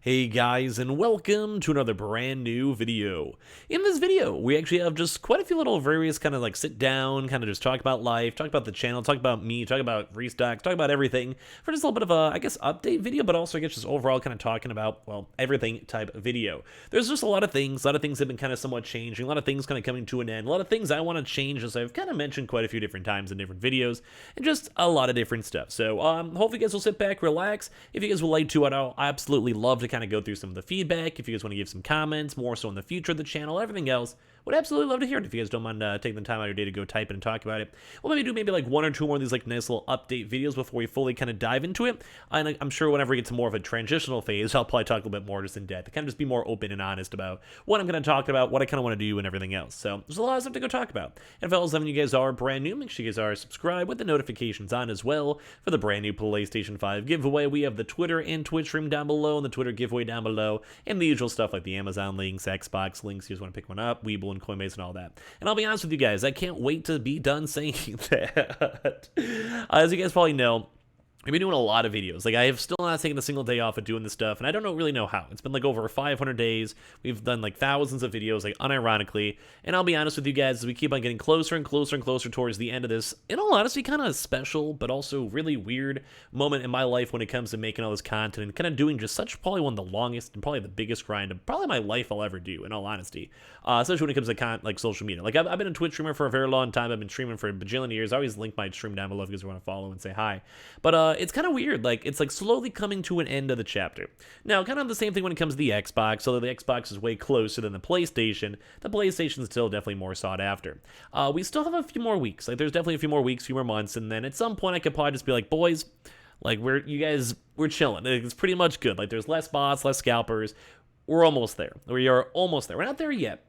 Hey guys, and welcome to another brand new video. In this video, we actually have just quite a few little various kind of like sit down, kind of just talk about life, talk about the channel, talk about me, talk about Restock, talk about everything for just a little bit of a, I guess, update video, but also I guess just overall kind of talking about, well, everything type of video. There's just a lot of things have been kind of somewhat changing, a lot of things kind of coming to an end, a lot of things I want to change, as I've kind of mentioned quite a few different times in different videos, and just a lot of different stuff. So hopefully you guys will sit back, relax. If you guys would like to, I absolutely love to kind of go through some of the feedback. If you guys want to give some comments, more so in the future of the channel, everything else, would absolutely love to hear it. If you guys don't mind taking the time out of your day to go type it and talk about it, we'll maybe do like one or two more of these like nice little update videos before we fully kind of dive into it. And I'm sure whenever we get to more of a transitional phase, I'll probably talk a little bit more just in depth, kind of just be more open and honest about what I'm going to talk about, what I kind of want to do, and everything else. So there's a lot of stuff to go talk about. And fellas, if you guys are brand new, make sure you guys are subscribed with the notifications on as well for the brand new PlayStation 5 giveaway. We have the Twitter and Twitch stream down below, and the Twitter giveaway down below, and the usual stuff like the Amazon links, Xbox links, you just want to pick one up, Weeble and Coinbase and all that. And I'll be honest with you guys, I can't wait to be done saying that. As you guys probably know, I've been doing a lot of videos. Like, I have still not taken a single day off of doing this stuff, and I don't really know how. It's been like over 500 days. We've done like thousands of videos, like unironically. And I'll be honest with you guys, as we keep on getting closer and closer and closer towards the end of this, in all honesty, kind of special, but also really weird moment in my life when it comes to making all this content and kind of doing just such probably one of the longest and probably the biggest grind of probably my life I'll ever do, in all honesty. Especially when it comes to like social media. Like, I've been a Twitch streamer for a very long time. I've been streaming for a bajillion years. I always link my stream down below if you guys want to follow and say hi. But it's kind of weird. Like, it's like slowly coming to an end of the chapter. Now, kind of the same thing when it comes to the Xbox, although the Xbox is way closer than the PlayStation is still definitely more sought after. We still have a few more weeks. Like, there's definitely a few more weeks, few more months, and then at some point I could probably just be like, boys, like, we're chilling. It's pretty much good. Like, there's less bots, less scalpers. We're almost there. We are almost there. We're not there yet.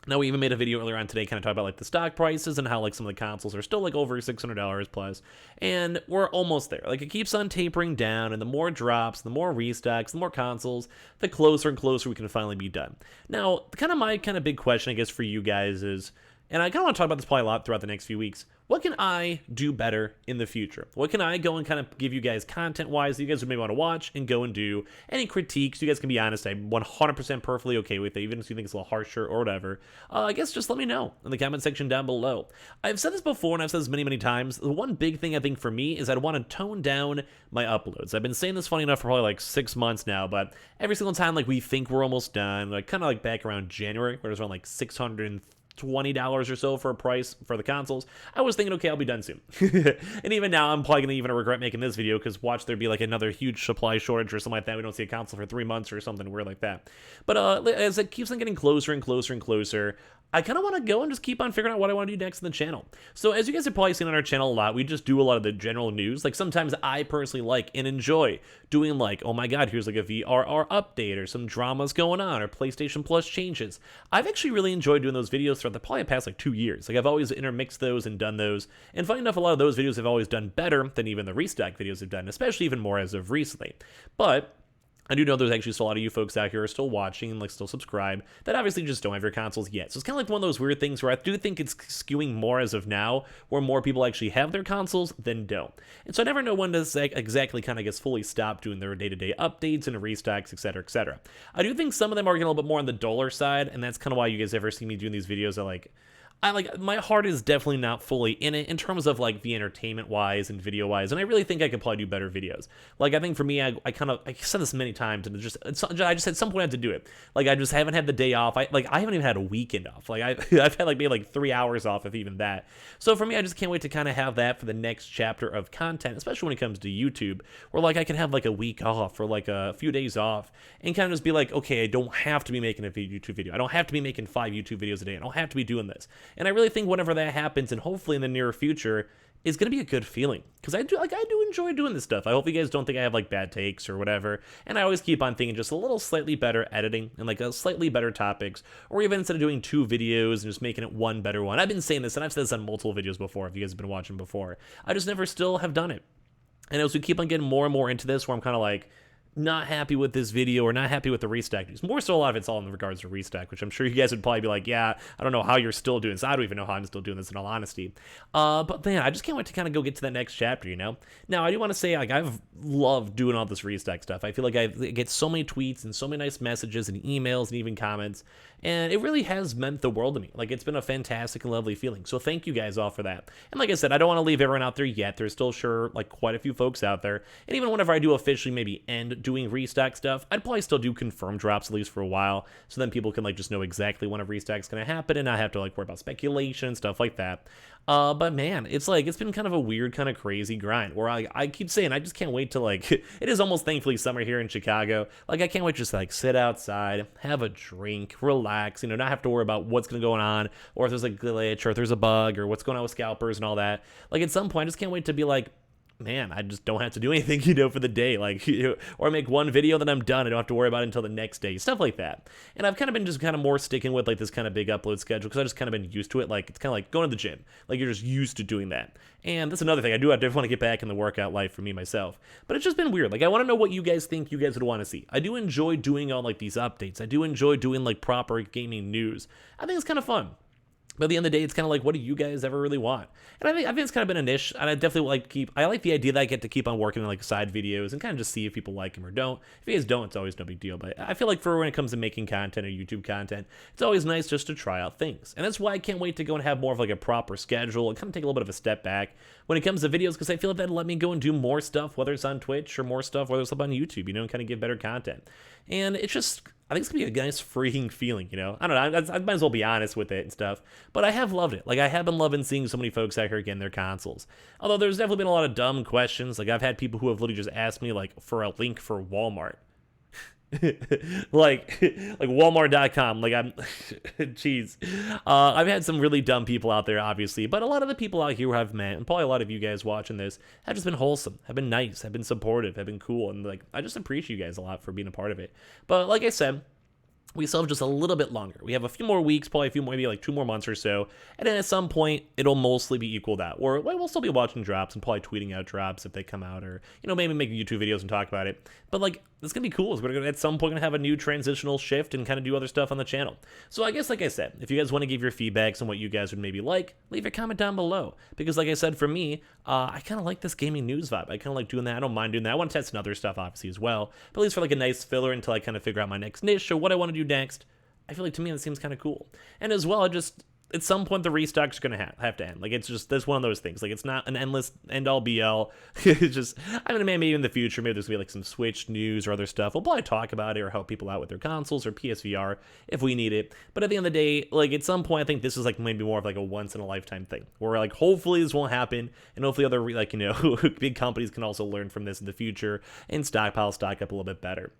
Now, we even made a video earlier on today kind of talking about like the stock prices and how like some of the consoles are still like over $600 plus, and we're almost there. Like, it keeps on tapering down, and the more drops, the more restocks, the more consoles, the closer and closer we can finally be done. Now, my big question, I guess, for you guys is, and I kind of want to talk about this probably a lot throughout the next few weeks, what can I do better in the future? What can I go and kind of give you guys content-wise that you guys would maybe want to watch and go and do? Any critiques, you guys can be honest. I'm 100% perfectly okay with it, even if you think it's a little harsher or whatever. I guess just let me know in the comment section down below. I've said this before, and I've said this many, many times. The one big thing I think for me is I'd want to tone down my uploads. I've been saying this funny enough for probably like 6 months now, but every single time like we think we're almost done, like kind of like back around January, where it was around like $620 or so for a price for the consoles, I was thinking, okay, I'll be done soon. And even now, I'm probably going to even regret making this video, because watch there be like another huge supply shortage or something like that. We don't see a console for 3 months or something weird like that. But as it keeps on getting closer and closer and closer, I kind of want to go and just keep on figuring out what I want to do next in the channel. So as you guys have probably seen on our channel a lot, we just do a lot of the general news. Like, sometimes I personally like and enjoy doing like, oh my god, here's like a VRR update or some dramas going on or PlayStation Plus changes. I've actually really enjoyed doing those videos throughout the probably past like 2 years. Like, I've always intermixed those and done those. And funny enough, a lot of those videos have always done better than even the Restock videos have done, especially even more as of recently. But I do know there's actually still a lot of you folks out here who are still watching and like still subscribe that obviously just don't have your consoles yet. So it's kind of like one of those weird things where I do think it's skewing more as of now, where more people actually have their consoles than don't. And so I never know when to exactly kind of fully stop doing their day-to-day updates and restocks, etc., etc. I do think some of them are getting a little bit more on the duller side, and that's kind of why you guys ever see me doing these videos that my heart is definitely not fully in it in terms of like the entertainment wise and video wise, and I really think I could probably do better videos. Like, I think for me, I said this many times, and I just at some point I had to do it. Like, I just haven't had the day off. I haven't even had a weekend off. Like, I've had like maybe like 3 hours off, if even that. So for me, I just can't wait to kind of have that for the next chapter of content, especially when it comes to YouTube, where like I can have like a week off or like a few days off and kind of just be like, okay, I don't have to be making a YouTube video. I don't have to be making 5 YouTube videos a day. I don't have to be doing this. And I really think whenever that happens, and hopefully in the near future, is going to be a good feeling, because I do enjoy doing this stuff. I hope you guys don't think I have like bad takes or whatever, and I always keep on thinking just a little slightly better editing and like a slightly better topics, or even instead of doing 2 videos and just making it one better one. I've been saying this, and I've said this on multiple videos before if you guys have been watching before. I just never still have done it. And as we keep on getting more and more into this, where I'm kind of like, not happy with this video or not happy with the Restock news. More so, a lot of it's all in regards to Restock, which I'm sure you guys would probably be like, yeah, I don't know how you're still doing this. I don't even know how I'm still doing this, in all honesty. But man, I just can't wait to kind of go get to that next chapter, you know? Now, I do want to say, like, I've loved doing all this Restock stuff. I feel like I get so many tweets and so many nice messages and emails and even comments, and it really has meant the world to me. Like, it's been a fantastic and lovely feeling. So thank you guys all for that. And like I said, I don't want to leave everyone out there yet. There's still sure like quite a few folks out there. And even whenever I do officially maybe end doing Restock stuff, I'd probably still do confirmed drops at least for a while, so then people can like just know exactly when a Restock's gonna happen and not have to like worry about speculation and stuff like that. But man, it's like, it's been kind of a weird, kind of crazy grind where I keep saying I just can't wait to like, it is almost thankfully summer here in Chicago. Like, I can't wait to just like sit outside, have a drink, relax, you know, not have to worry about what's going on, or if there's a glitch, or if there's a bug, or what's going on with scalpers and all that. Like, at some point, I just can't wait to be like, man, I just don't have to do anything, you know, for the day, like, you know, or make one video, then I'm done. I don't have to worry about it until the next day, stuff like that. And I've kind of been just kind of more sticking with like this kind of big upload schedule because I just kind of been used to it. Like, it's kind of like going to the gym, like you're just used to doing that. And that's another thing. I definitely want to get back in the workout life for me myself, but it's just been weird. Like, I want to know what you guys think you guys would want to see. I do enjoy doing all like these updates. I do enjoy doing like proper gaming news. I think it's kind of fun. But at the end of the day, it's kind of like, what do you guys ever really want? And I think it's kind of been a niche, and I definitely I like the idea that I get to keep on working on like side videos and kind of just see if people like them or don't. If you guys don't, it's always no big deal. But I feel like for when it comes to making content or YouTube content, it's always nice just to try out things. And that's why I can't wait to go and have more of like a proper schedule and kind of take a little bit of a step back when it comes to videos, because I feel like that'll let me go and do more stuff, whether it's on Twitch or more stuff, whether it's up on YouTube, you know, and kind of give better content. And it's just, I think it's gonna be a nice freeing feeling, you know? I don't know, I might as well be honest with it and stuff, but I have loved it. Like, I have been loving seeing so many folks out here getting their consoles. Although there's definitely been a lot of dumb questions. Like, I've had people who have literally just asked me, like, for a link for Walmart. like Walmart.com. Like, I'm jeez. I've had some really dumb people out there, obviously, but a lot of the people out here who I've met, and probably a lot of you guys watching this, have just been wholesome, have been nice, have been supportive, have been cool, and like, I just appreciate you guys a lot for being a part of it. But like I said, we still have just a little bit longer. We have a few more weeks, probably a few more, maybe like 2 more months or so. And then at some point, it'll mostly be equaled out. Or we'll still be watching drops and probably tweeting out drops if they come out, or, you know, maybe making YouTube videos and talk about it. But like, it's gonna be cool. We're gonna at some point gonna have a new transitional shift and kind of do other stuff on the channel. So I guess, like I said, if you guys want to give your feedbacks on what you guys would maybe like, leave a comment down below. Because like I said, for me, I kind of like this gaming news vibe. I kind of like doing that. I don't mind doing that. I want to test some other stuff, obviously, as well. But at least for like a nice filler until I kind of figure out my next niche or what I want to do next. I feel like, to me, that seems kind of cool. And as well, at some point, the restocks are going to have to end. Like, it's just, that's one of those things. Like, it's not an endless end-all be-all. It's just, I mean, maybe in the future, maybe there's going to be like some Switch news or other stuff. We'll probably talk about it or help people out with their consoles or PSVR if we need it. But at the end of the day, like, at some point, I think this is like maybe more of like a once-in-a-lifetime thing, where like, hopefully this won't happen, and hopefully other, like, you know, big companies can also learn from this in the future and stock up a little bit better.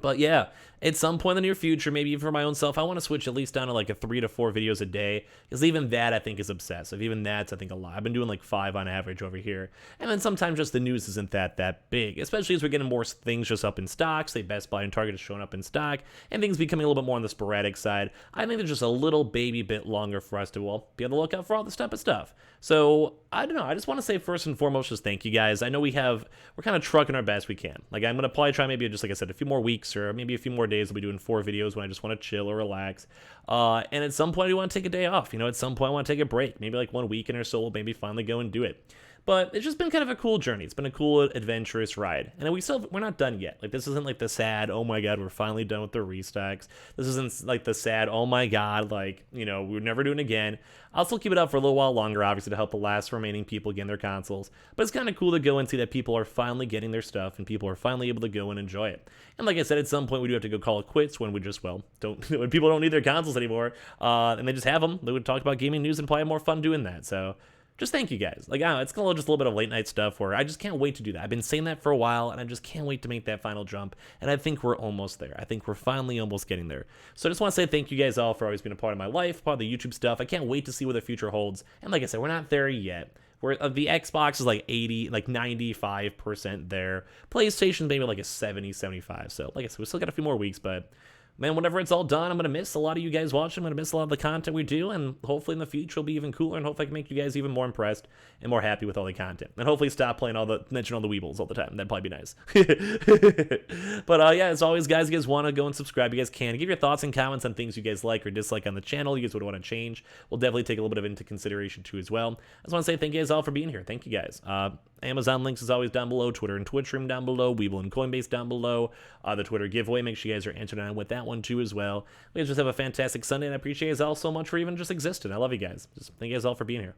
But yeah, at some point in the near future, maybe even for my own self, I want to switch at least down to like a 3 to 4 videos a day, because even that I think is obsessive. Even that's, I think, a lot. I've been doing like 5 on average over here. And then sometimes just the news isn't that big, especially as we're getting more things just up in stock. Say Best Buy and Target is showing up in stock, and things becoming a little bit more on the sporadic side. I think there's just a little baby bit longer for us to, well, be on the lookout for all this type of stuff. So I don't know. I just want to say first and foremost, just thank you guys. I know we're kind of trucking our best we can. Like, I'm gonna probably try maybe just like I said, a few more weeks or maybe a few more days. I'll be doing 4 videos when I just want to chill or relax. And at some point, we want to take a day off. You know, at some point, I want to take a break. Maybe like 1 weekend or so, we'll maybe finally go and do it. But it's just been kind of a cool journey. It's been a cool, adventurous ride. And we're not done yet. Like, this isn't like the sad, oh my god, we're finally done with the restocks. This isn't like the sad, oh my god, like, you know, we're never doing it again. I'll still keep it up for a little while longer, obviously, to help the last remaining people get their consoles. But it's kind of cool to go and see that people are finally getting their stuff and people are finally able to go and enjoy it. And like I said, at some point, we do have to go call it quits when we just, well, when people don't need their consoles anymore, and they just have them. They would talk about gaming news and probably have more fun doing that. So just thank you guys. Like, I don't know, it's just a little bit of late night stuff where I just can't wait to do that. I've been saying that for a while, and I just can't wait to make that final jump. And I think we're almost there. I think we're finally almost getting there. So I just want to say thank you guys all for always being a part of my life, part of the YouTube stuff. I can't wait to see what the future holds. And like I said, we're not there yet. The Xbox is like 95% there. PlayStation's maybe like a 70, 75. So like I said, we still got a few more weeks, but man, whenever it's all done, I'm going to miss a lot of you guys watching. I'm going to miss a lot of the content we do, and hopefully in the future it'll be even cooler, and hopefully I can make you guys even more impressed and more happy with all the content. And hopefully stop playing mention all the Weebles all the time. That'd probably be nice. But yeah, as always, guys, you guys want to go and subscribe, you guys can. Give your thoughts and comments on things you guys like or dislike on the channel, you guys would want to change. We'll definitely take a little bit of into consideration too as well. I just want to say thank you guys all for being here. Thank you guys. Amazon links is always down below, Twitter and Twitch room down below, Weeble and Coinbase down below, the Twitter giveaway, make sure you guys are answering on with that one too as well. You guys just have a fantastic Sunday, and I appreciate you guys all so much for even just existing. I love you guys. Just thank you guys all for being here.